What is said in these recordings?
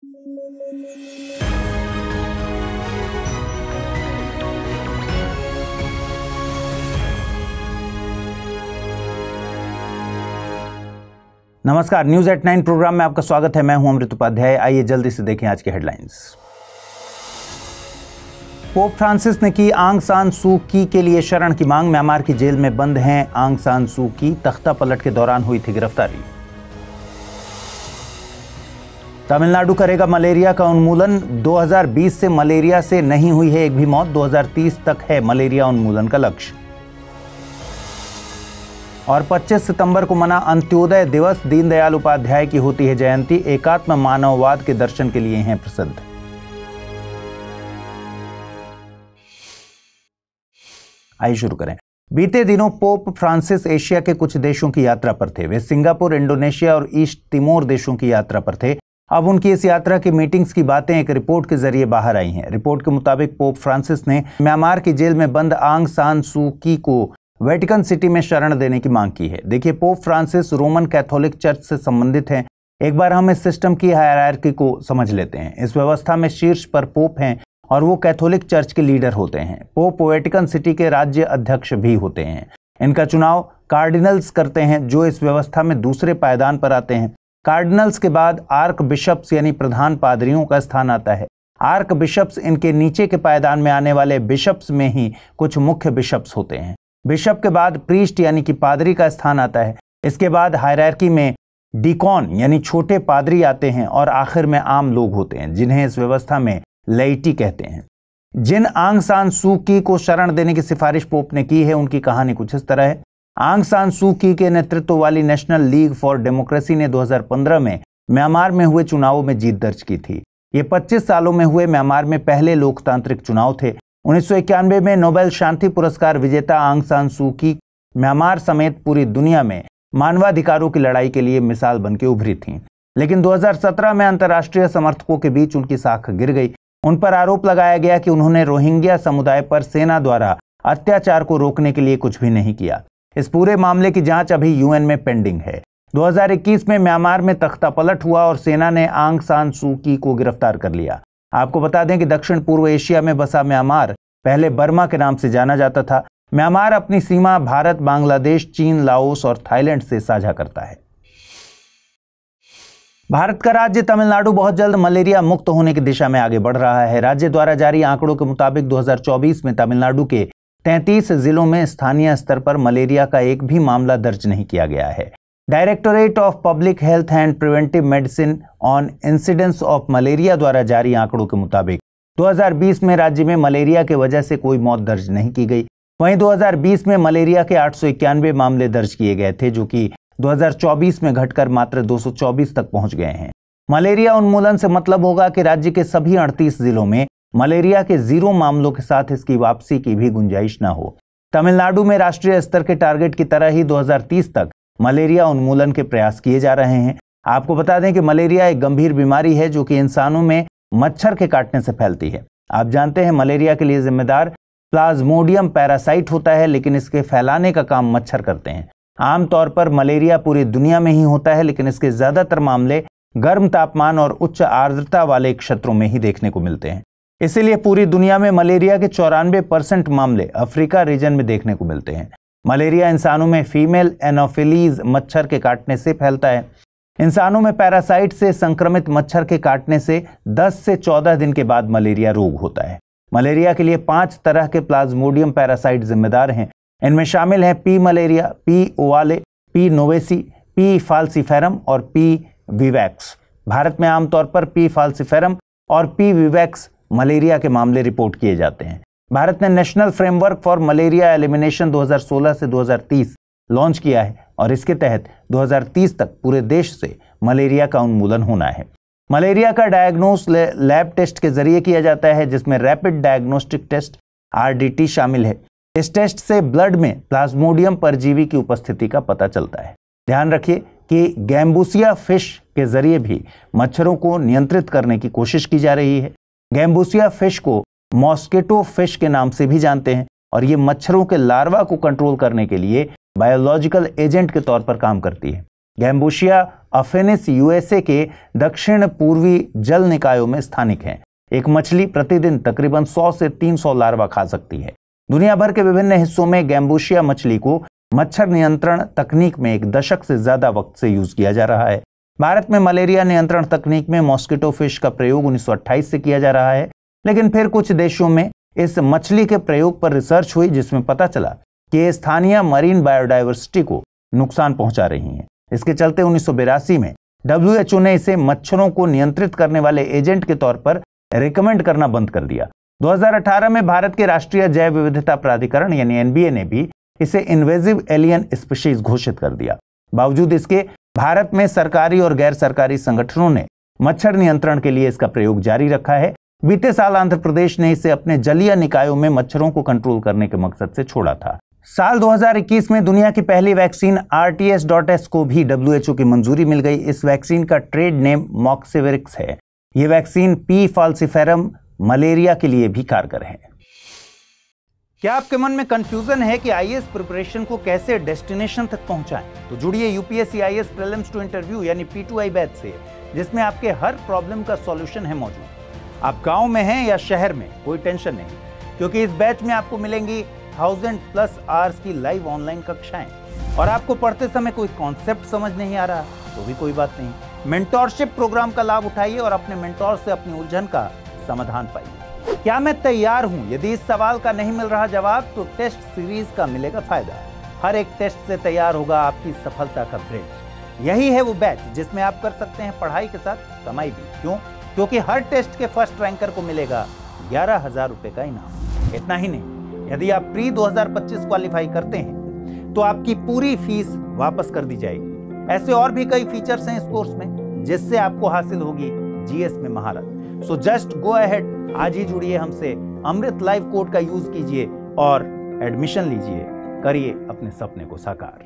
नमस्कार, news at 9 programme में आपका स्वागत है। मैं हूं अमृत उपाध्याय। आइए जल्दी से देखें आज के हेडलाइंस। पोप फ्रांसिस ने की आंग सान सू की के लिए शरण की मांग। म्यांमार की जेल में बंद हैं आंग सान सू की। तख्ता पलट के दौरान हुई थी गिरफ्तारी। तमिलनाडु करेगा मलेरिया का उन्मूलन। 2020 से मलेरिया से नहीं हुई है एक भी मौत। 2030 तक है मलेरिया उन्मूलन का लक्ष्य। और 25 सितंबर को मना अंत्योदय दिवस। दीनदयाल उपाध्याय की होती है जयंती। एकात्म मानववाद के दर्शन के लिए हैं प्रसिद्ध। आइए शुरू करें। बीते दिनों पोप फ्रांसिस एशिया के कुछ देशों की यात्रा पर थे। वे सिंगापुर, इंडोनेशिया और ईस्ट तिमोर देशों की यात्रा पर थे। अब उनकी इस यात्रा की मीटिंग्स की बातें एक रिपोर्ट के जरिए बाहर आई हैं। रिपोर्ट के मुताबिक पोप फ्रांसिस ने म्यांमार की जेल में बंद आंग सान सू की को वेटिकन सिटी में शरण देने की मांग की है। देखिए, pope Francis Roman Catholic church से संबंधित हैं। एक बार हम इस सिस्टम की हायरार्की को समझ लेते हैं। इस व्यवस्था में शीर्ष पर पोप हैं और वो कैथोलिक चर्च के लीडर होते हैं। पोप वेटिकन सिटी के राज्य अध्यक्ष भी होते हैं। इनका चुनाव कार्डिनल्स करते हैं, जो इस व्यवस्था में दूसरे पायदान पर आते हैं। कार्डिनल्स के बाद आर्क बिशप्स यानी प्रधान पादरियों का स्थान आता है। आर्क बिशप्स इनके नीचे के पायदान में आने वाले बिशप्स में ही कुछ मुख्य बिशप्स होते हैं। बिशप के बाद प्रीस्ट यानी कि पादरी का स्थान आता है। इसके बाद हायरार्की में डिकॉन यानी छोटे पादरी आते हैं और आखिर में आम लोग होते हैं, जिन्हें इस व्यवस्था में लेइटी कहते हैं। जिन आंग सान सू की को शरण देने की सिफारिश पोप ने की है, उनकी कहानी कुछ इस तरह है। आंग सान सू की के नेतृत्व वाली नेशनल लीग फॉर डेमोक्रेसी ने 2015 में म्यांमार में हुए चुनावों में जीत दर्ज की थी। ये 25 सालों में हुए म्यांमार में पहले लोकतांत्रिक चुनाव थे। 1991 में नोबेल शांति पुरस्कार विजेता आंग सान सू की म्यांमार समेत पूरी दुनिया में मानवाधिकारों की लड़ाई के लिए मिसाल बनकर उभरी थीं। लेकिन 2017 में अंतर्राष्ट्रीय समर्थकों के बीच उनकी साख गिर गई। उन पर आरोप लगाया गया कि उन्होंने रोहिंग्या समुदाय पर सेना द्वारा अत्याचार को रोकने के लिए कुछ भी नहीं किया। इस पूरे मामले की जांच अभी यूएन में पेंडिंग है। 2021 में म्यांमार में तख्ता पलट हुआ और सेना ने आंग सान सू की को गिरफ्तार कर लिया। आपको बता दें कि दक्षिण पूर्व एशिया में बसा म्यांमार पहले बर्मा के नाम से जाना जाता था। म्यांमार अपनी सीमा भारत, बांग्लादेश, चीन, लाओस और थाईलैंड से साझा करता है। भारत का राज्य तमिलनाडु बहुत जल्द मलेरिया मुक्त होने की दिशा में आगे बढ़ रहा है। राज्य द्वारा जारी आंकड़ों के मुताबिक 2024 में तमिलनाडु के 33 जिलों में स्थानीय स्तर पर मलेरिया का एक भी मामला दर्ज नहीं किया गया है। Directorate of public health and preventive medicine on incidence of malaria द्वारा जारी आंकड़ों के मुताबिक 2020 में राज्य में मलेरिया के वजह से कोई मौत दर्ज नहीं की गई। वहीं 2020 में मलेरिया के 891 मामले दर्ज किए गए थे, जो कि 2024 में घटकर मात्र 224 तक पहुंच गए हैं। मलेरिया उन्मूलन से मतलब होगा कि राज्य के सभी 38 जिलों में मलेरिया के 0 मामलों के साथ इसकी वापसी की भी गुंजाइश न हो। तमिलनाडु में राष्ट्रीय स्तर के टारगेट की तरह ही 2030 तक मलेरिया उन्मूलन के प्रयास किए जा रहे हैं। आपको बता दें कि मलेरिया एक गंभीर बीमारी है जो कि इंसानों में मच्छर के काटने से फैलती है। आप जानते हैं मलेरिया के लिए जिम्मेदार प्लाज्मोडियम पैरासाइट होता है, लेकिन इसके फैलाने का काम मच्छर करते हैं। आमतौर पर मलेरिया पूरी दुनिया में ही होता है, लेकिन इसके ज्यादातर मामले गर्म तापमान और उच्च आर्द्रता वाले क्षेत्रों में ही देखने को मिलते हैं। इसीलिए पूरी दुनिया में मलेरिया के 94% मामले अफ्रीका रीजन में देखने को मिलते हैं। मलेरिया इंसानों में फीमेल एनोफिलीज मच्छर के काटने से फैलता है। इंसानों में पैरासाइट से संक्रमित मच्छर के काटने से 10 से 14 दिन के बाद मलेरिया रोग होता है। मलेरिया के लिए 5 तरह के प्लाज्मोडियम पैरासाइट जिम्मेदार हैं। इनमें शामिल हैं P malaria, P ओवाले, P नोवेसी, P फाल्सिफेरम और पी विवैक्स। भारत में आमतौर पर पी फाल्सिफेरम और पी विवैक्स मलेरिया के मामले रिपोर्ट किए जाते हैं। भारत ने national framework for malaria elimination 2016 से 2030 लॉन्च किया है और इसके तहत 2030 तक पूरे देश से मलेरिया का उन्मूलन होना है। मलेरिया का डायग्नोस लैब टेस्ट के जरिए किया जाता है, जिसमें रैपिड डायग्नोस्टिक टेस्ट RDT शामिल है। इस टेस्ट से ब्लड में प्लाज्मोडियम परजीवी की उपस्थिति का पता चलता है। ध्यान रखिए कि गैम्बूसिया फिश के जरिए भी मच्छरों को नियंत्रित करने की कोशिश की जा रही है। गैम्बूसिया फिश को मॉस्किटो फिश के नाम से भी जानते हैं और ये मच्छरों के लार्वा को कंट्रोल करने के लिए बायोलॉजिकल एजेंट के तौर पर काम करती है। गैम्बूसिया अफेनिस यूएसए के दक्षिण पूर्वी जल निकायों में स्थानिक हैं। एक मछली प्रतिदिन तकरीबन 100 से 300 लार्वा खा सकती है। दुनिया भर के विभिन्न हिस्सों में गैम्बूशिया मछली को मच्छर नियंत्रण तकनीक में 1 दशक से ज्यादा वक्त से यूज किया जा रहा है। भारत में मलेरिया नियंत्रण तकनीक में मॉस्किटो फिश का प्रयोग 1928 से किया जा रहा है, लेकिन फिर कुछ देशों में इस मछली के प्रयोग पर रिसर्च हुई जिसमें पता चला कि ये स्थानीय मरीन बायोडायवर्सिटी को नुकसान पहुंचा रही हैं। इसके चलते 1982 में WHO ने इसे मच्छरों को नियंत्रित करने वाले एजेंट के तौर पर रिकमेंड करना बंद कर दिया। 2018 में भारत के राष्ट्रीय जैव विविधता प्राधिकरण यानी NBA ने भी इसे इन्वेजिव एलियन स्पीशीज घोषित कर दिया। बावजूद इसके भारत में सरकारी और गैर सरकारी संगठनों ने मच्छर नियंत्रण के लिए इसका प्रयोग जारी रखा है। बीते साल आंध्र प्रदेश ने इसे अपने जलीय निकायों में मच्छरों को कंट्रोल करने के मकसद से छोड़ा था। साल 2021 में दुनिया की पहली वैक्सीन RTS.S को भी WHO की मंजूरी मिल गई। इस वैक्सीन का ट्रेड नेम मॉक्सिविरिक्स है। यह वैक्सीन P. falciparum मलेरिया के लिए भी कारगर है। क्या आपके मन में कंफ्यूजन है कि IAS प्रिपरेशन को कैसे डेस्टिनेशन तक पहुंचाएं? तो जुड़िए UPSC IAS prelims to interview यानी P2I बैच से, जिसमें आपके हर प्रॉब्लम का सॉल्यूशन है मौजूद। आप गांव में हैं या शहर में, कोई टेंशन नहीं, क्योंकि इस बैच में आपको मिलेंगी 1000+ आवर्स की लाइव ऑनलाइन कक्षाएं। और आपको पढ़ते समय कोई कॉन्सेप्ट समझ नहीं आ रहा तो भी कोई बात नहीं, मेंटोरशिप प्रोग्राम का लाभ उठाइए और अपने मेंटोर से अपनी उलझन का समाधान पाइए। क्या मैं तैयार हूं? यदि इस सवाल का नहीं मिल रहा जवाब तो टेस्ट सीरीज का मिलेगा फायदा। हर एक टेस्ट से तैयार होगा आपकी सफलता का ब्रिज। यही है वो बैच जिसमें आप कर सकते हैं पढ़ाई के साथ कमाई भी। क्यों? क्योंकि हर टेस्ट के फर्स्ट रैंकर को मिलेगा 11,000 रुपए का इनाम। इतना ही नहीं, यदि आप प्री 2025 क्वालिफाई करते हैं तो आपकी पूरी फीस वापस कर दी जाएगी। ऐसे और भी कई फीचर्स हैं इस कोर्स में जिससे आपको हासिल होगी GS में महारत। सो जस्ट गो अहेड, आज ही जुड़िए हमसे, अमृत लाइव कोड का यूज कीजिए और एडमिशन लीजिए, करिए अपने सपने को साकार।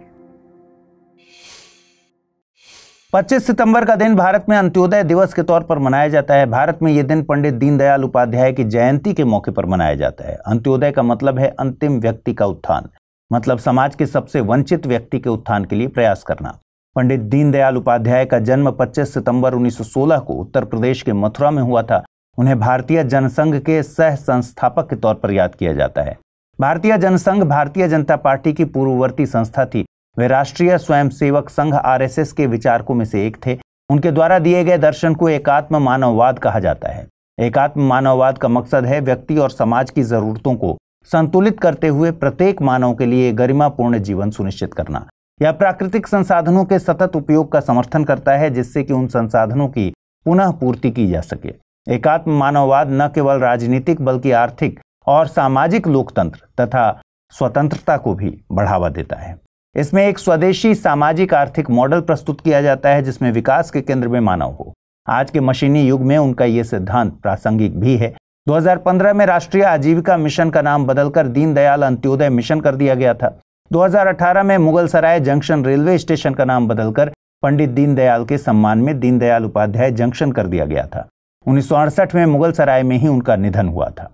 25 सितंबर का दिन भारत में अंत्योदय दिवस के तौर पर मनाया जाता है। भारत में यह दिन पंडित दीनदयाल उपाध्याय की जयंती के मौके पर मनाया जाता है। अंत्योदय का मतलब है अंतिम व्यक्ति का उत्थान, मतलब समाज के सबसे वंचित व्यक्ति के उत्थान के लिए प्रयास करना। पंडित दीनदयाल उपाध्याय का जन्म 25 सितंबर 1916 को उत्तर प्रदेश के मथुरा में हुआ था। उन्हें भारतीय जनसंघ के सह संस्थापक के तौर पर याद किया जाता है। भारतीय जनसंघ भारतीय जनता पार्टी की पूर्ववर्ती संस्था थी। वे राष्ट्रीय स्वयंसेवक संघ RSS के विचारकों में से एक थे। उनके द्वारा दिए गए दर्शन को एकात्म मानववाद कहा जाता है। एकात्म मानववाद का मकसद है व्यक्ति और समाज की जरूरतों को संतुलित करते हुए प्रत्येक मानव के लिए गरिमापूर्ण जीवन सुनिश्चित करना। यह प्राकृतिक संसाधनों के सतत उपयोग का समर्थन करता है जिससे कि उन संसाधनों की पुनः पूर्ति की जा सके। एकात्म मानववाद न केवल राजनीतिक बल्कि आर्थिक और सामाजिक लोकतंत्र तथा स्वतंत्रता को भी बढ़ावा देता है। इसमें एक स्वदेशी सामाजिक आर्थिक मॉडल प्रस्तुत किया जाता है जिसमें विकास के केंद्र में मानव हो। आज के मशीनी युग में उनका यह सिद्धांत प्रासंगिक भी है। 2015 में राष्ट्रीय आजीविका मिशन का नाम बदलकर दीनदयाल अंत्योदय मिशन कर दिया गया था। 2018 में मुगलसराय जंक्शन रेलवे स्टेशन का नाम बदलकर पंडित दीनदयाल के सम्मान में दीनदयाल उपाध्याय जंक्शन कर दिया गया था। 1968 में मुगलसराय में ही उनका निधन हुआ था।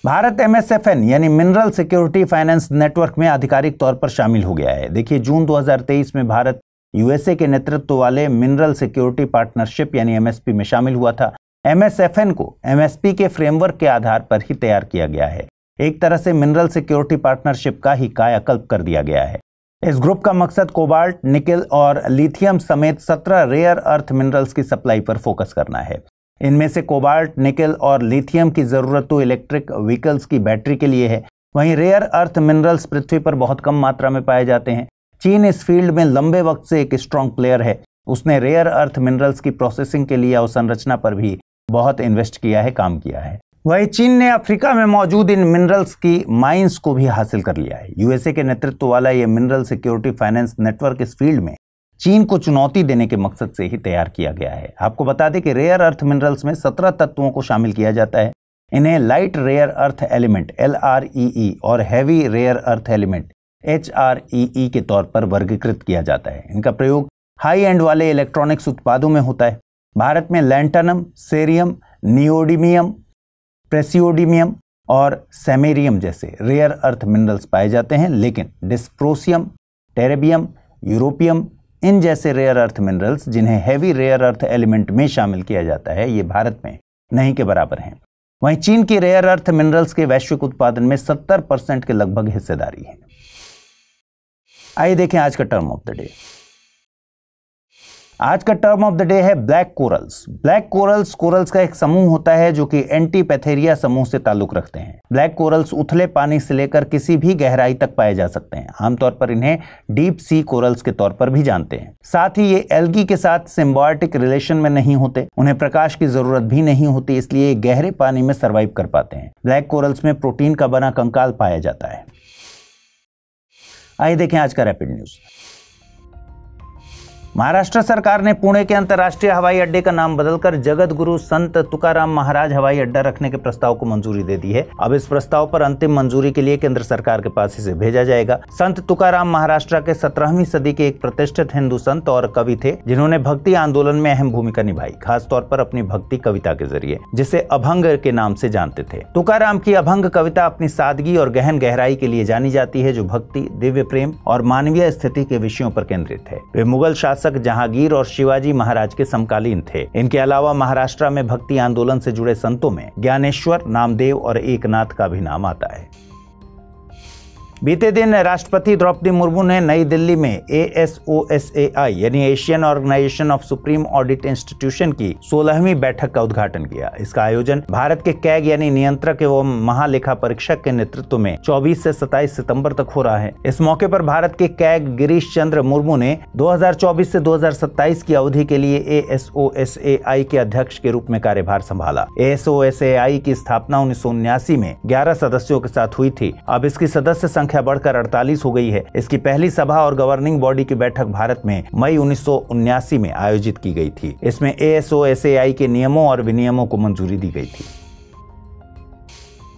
भारत MSFN यानी मिनरल सिक्योरिटी फाइनेंस नेटवर्क में आधिकारिक तौर पर शामिल हो गया है। देखिए, जून 2023 में भारत USA के नेतृत्व वाले मिनरल सिक्योरिटी पार्टनरशिप यानी MSP में शामिल हुआ था। MSFN को MSP के फ्रेमवर्क के आधार पर ही तैयार किया गया है। एक तरह से मिनरल सिक्योरिटी पार्टनरशिप का ही कायाकल्प कर दिया गया है। इस ग्रुप का मकसद कोबाल्ट, निकेल और लिथियम समेत 17 रेयर अर्थ मिनरल्स की सप्लाई पर फोकस करना है। इनमें से कोबाल्ट, निकेल और लिथियम की जरूरत तो इलेक्ट्रिक व्हीकल्स की बैटरी के लिए है। वहीं रेयर अर्थ मिनरल्स पृथ्वी पर बहुत कम मात्रा में पाए जाते हैं। चीन इस फील्ड में लंबे वक्त से एक स्ट्रॉन्ग प्लेयर है। उसने रेयर अर्थ मिनरल्स की प्रोसेसिंग के लिए अवसंरचना पर भी बहुत इन्वेस्ट किया है, काम किया है। वहीं चीन ने अफ्रीका में मौजूद इन मिनरल्स की माइंस को भी हासिल कर लिया है। USA के नेतृत्व वाला यह मिनरल सिक्योरिटी फाइनेंस नेटवर्क इस फील्ड में चीन को चुनौती देने के मकसद से ही तैयार किया गया है। आपको बता दें कि रेयर अर्थ मिनरल्स में 17 तत्वों को शामिल किया जाता है। इन्हें light rare earth element LREE और heavy rare earth element HREE के तौर पर वर्गीकृत किया जाता है। इनका प्रयोग हाई एंड वाले इलेक्ट्रॉनिक्स उत्पादों में होता है। भारत में लैंटनम, सेरियम, नियोडिमियम, प्रेसियोडिमियम और सैमेरियम जैसे रेयर अर्थ मिनरल्स पाए जाते हैं, लेकिन डिस्प्रोसियम, टेरेबियम, यूरोपियम, इन जैसे रेयर अर्थ मिनरल्स जिन्हें हैवी रेयर अर्थ एलिमेंट में शामिल किया जाता है, ये भारत में नहीं के बराबर हैं। वहीं चीन की रेयर अर्थ मिनरल्स के वैश्विक उत्पादन में 70% के लगभग हिस्सेदारी है। आइए देखें आज का टर्म ऑफ द डे। आज का टर्म ऑफ द डे है black corals. Black corals corals का एक समूह होता है जो कि एंटीपैथेरिया समूह से ताल्लुक रखते हैं। ब्लैक कोरल्स उथले पानी से लेकर किसी भी गहराई तक पाए जा सकते हैं। आमतौर पर इन्हें डीप सी कोरल्स के तौर पर भी जानते हैं। साथ ही ये एल्गी के साथ सिम्बायोटिक रिलेशन में नहीं होते, उन्हें प्रकाश की जरूरत भी नहीं होती, इसलिए ये गहरे पानी में सर्वाइव कर पाते हैं। ब्लैक कोरल्स में प्रोटीन का बना कंकाल पाया जाता है। आइए देखें आज का रैपिड न्यूज। महाराष्ट्र सरकार ने पुणे के अंतर्राष्ट्रीय हवाई अड्डे का नाम बदलकर जगत गुरु संत तुकाराम महाराज हवाई अड्डा रखने के प्रस्ताव को मंजूरी दे दी है। अब इस प्रस्ताव पर अंतिम मंजूरी के लिए केंद्र सरकार के पास इसे भेजा जाएगा। संत तुकाराम महाराष्ट्र के 17वीं सदी के एक प्रतिष्ठित हिंदू संत और कवि थे, जिन्होंने भक्ति आंदोलन में अहम भूमिका निभाई, खासतौर पर अपनी भक्ति कविता के जरिए, जिसे अभंग के नाम से जानते थे। तुकाराम की अभंग कविता अपनी सादगी और गहन गहराई के लिए जानी जाती है, जो भक्ति, दिव्य प्रेम और मानवीय स्थिति के विषयों पर केंद्रित है। वे मुगल जहांगीर और शिवाजी महाराज के समकालीन थे। इनके अलावा महाराष्ट्र में भक्ति आंदोलन से जुड़े संतों में ज्ञानेश्वर, नामदेव और एकनाथ का भी नाम आता है। बीते दिन राष्ट्रपति द्रौपदी मुर्मू ने नई दिल्ली में ASOSAI यानी Asian organisation of supreme audit institution की 16वीं बैठक का उद्घाटन किया। इसका आयोजन भारत के कैग यानी नियंत्रक एवं महालेखा परीक्षक के नेतृत्व में 24 से 27 सितंबर तक हो रहा है। इस मौके पर भारत के कैग गिरीश चंद्र मुर्मू ने 2024 से 2027 की अवधि के लिए ASOSAI के अध्यक्ष के रूप में कार्यभार संभाला। ASOSAI की स्थापना 1979 में 11 सदस्यों के साथ हुई थी। अब इसकी सदस्य संख्या बढ़कर 48 हो गई है। इसकी पहली सभा और गवर्निंग बॉडी की बैठक भारत में मई 1979 में आयोजित की गई थी। इसमें ASOSAI के नियमों और विनियमों को मंजूरी दी गई थी।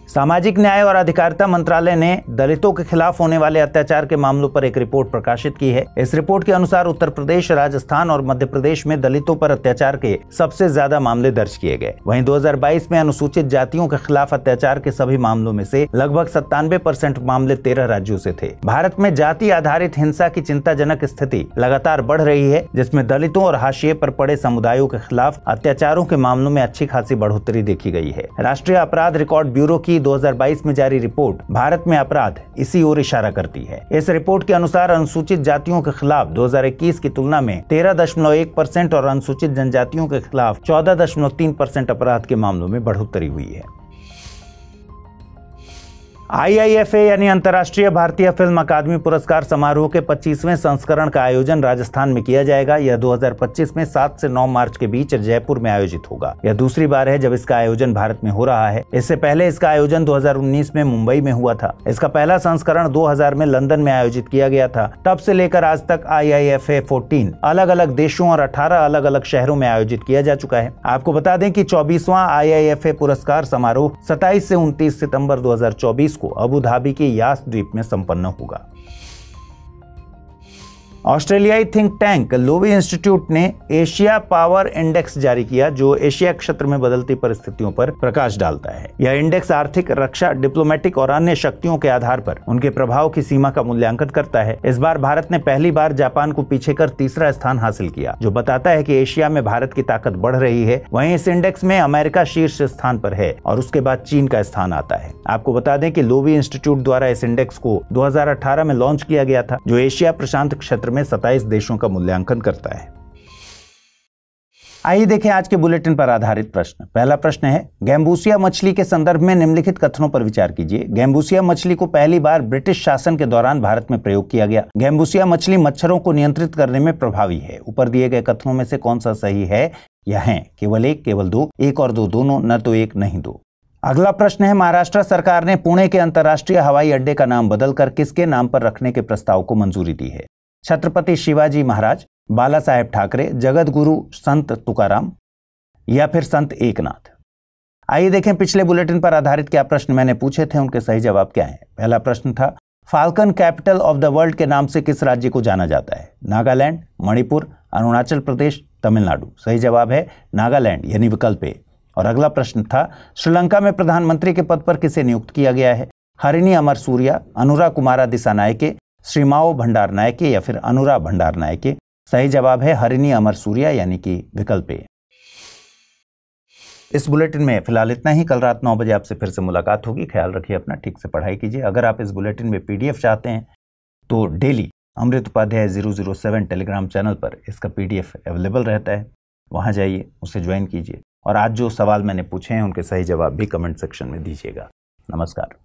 सामाजिक न्याय और अधिकारिता मंत्रालय ने दलितों के खिलाफ होने वाले अत्याचार के मामलों पर एक रिपोर्ट प्रकाशित की है। इस रिपोर्ट के अनुसार उत्तर प्रदेश, राजस्थान और मध्य प्रदेश में दलितों पर अत्याचार के सबसे ज्यादा मामले दर्ज किए गए। वहीं 2022 में अनुसूचित जातियों के खिलाफ अत्याचार के सभी मामलों में से लगभग 97% मामले 13 राज्यों से थे। भारत में जाति आधारित हिंसा की चिंताजनक स्थिति लगातार बढ़ रही है, जिसमें दलितों और हाशिए पर पड़े समुदायों के खिलाफ अत्याचारों के मामलों में अच्छी खासी बढ़ोतरी देखी गई है। राष्ट्रीय अपराध रिकॉर्ड ब्यूरो की 2022 में जारी रिपोर्ट भारत में अपराध इसी ओर इशारा करती है। इस रिपोर्ट के अनुसार अनुसूचित जातियों के खिलाफ 2021 की तुलना में 13.1% और अनुसूचित जनजातियों के खिलाफ 14.3% अपराध के मामलों में बढ़ोतरी हुई है। IIFA यानी अंतर्राष्ट्रीय भारतीय फिल्म अकादमी पुरस्कार समारोह के 25वें संस्करण का आयोजन राजस्थान में किया जाएगा। यह 2025 में 7 से 9 मार्च के बीच जयपुर में आयोजित होगा। यह दूसरी बार है जब इसका आयोजन भारत में हो रहा है। इससे पहले इसका आयोजन 2019 में मुंबई में हुआ था। इसका पहला संस्करण 2000 में लंदन में आयोजित किया गया था। तब से लेकर आज तक IIFA 14 अलग अलग देशों और 18 अलग अलग शहरों में आयोजित किया जा चुका है। आपको बता दें कि 24वां IIFA पुरस्कार समारोह 27 से 29 सितंबर 2024 को अबू धाबी के यास द्वीप में संपन्न होगा। ऑस्ट्रेलियाई थिंक टैंक लोवी इंस्टीट्यूट ने एशिया पावर इंडेक्स जारी किया, जो एशिया क्षेत्र में बदलती परिस्थितियों पर प्रकाश डालता है। यह इंडेक्स आर्थिक, रक्षा, डिप्लोमेटिक और अन्य शक्तियों के आधार पर उनके प्रभाव की सीमा का मूल्यांकन करता है। इस बार भारत ने पहली बार जापान को पीछे कर तीसरा स्थान हासिल किया, जो बताता है कि एशिया में भारत की ताकत बढ़ रही है। वहीं इस इंडेक्स में अमेरिका शीर्ष स्थान पर है और उसके बाद चीन का स्थान आता है। आपको बता दें कि लोवी इंस्टीट्यूट द्वारा इस इंडेक्स को 2018 में लॉन्च किया गया था, जो एशिया प्रशांत क्षेत्र में 27 देशों का मूल्यांकन करता है। आइए देखें आज के बुलेटिन पर आधारित प्रश्न। पहला प्रश्न है, गैम्बूसिया मछली के संदर्भ में निम्नलिखित कथनों पर विचार कीजिए। गैम्बूसिया मछली को पहली बार ब्रिटिश शासन के दौरान भारत में प्रयोग किया गया। गैम्बूसिया मछली मच्छरों को नियंत्रित करने में प्रभावी है। ऊपर दिए गए कथनों में से कौन सा सही है या है? केवल एक, केवल दो, एक और दो, दोनों, न तो एक नहीं दो। अगला प्रश्न है, महाराष्ट्र सरकार ने पुणे के अंतर्राष्ट्रीय हवाई अड्डे का नाम बदलकर किसके नाम पर रखने के प्रस्ताव को मंजूरी दी है? छत्रपति शिवाजी महाराज, बाला साहेब ठाकरे, जगत गुरु संत तुकाराम या फिर संत एकनाथ? आइए देखें पिछले बुलेटिन पर आधारित क्या प्रश्न मैंने पूछे थे, उनके सही जवाब क्या हैं। पहला प्रश्न था, falcon capital of the world के नाम से किस राज्य को जाना जाता है? नागालैंड, मणिपुर, अरुणाचल प्रदेश, तमिलनाडु? सही जवाब है नागालैंड यानी विकल्प ए। और अगला प्रश्न था, श्रीलंका में प्रधानमंत्री के पद पर किसे नियुक्त किया गया है? हरिनी अमर सूर्या, अनुरा कुमारा दिसानायके, श्रीमाओ भंडार नायके या फिर अनुरा भंडार नायके? सही जवाब है हरिणी अमर सूर्या यानी कि विकल्प ए। इस बुलेटिन में फिलहाल इतना ही। कल रात 9 बजे आपसे फिर से मुलाकात होगी। ख्याल रखिए अपना, ठीक से पढ़ाई कीजिए। अगर आप इस बुलेटिन में PDF चाहते हैं तो डेली अमृत उपाध्याय 007 टेलीग्राम चैनल पर इसका PDF अवेलेबल रहता है, वहां जाइए, उसे ज्वाइन कीजिए। और आज जो सवाल मैंने पूछे हैं उनके सही जवाब भी कमेंट सेक्शन में दीजिएगा। नमस्कार।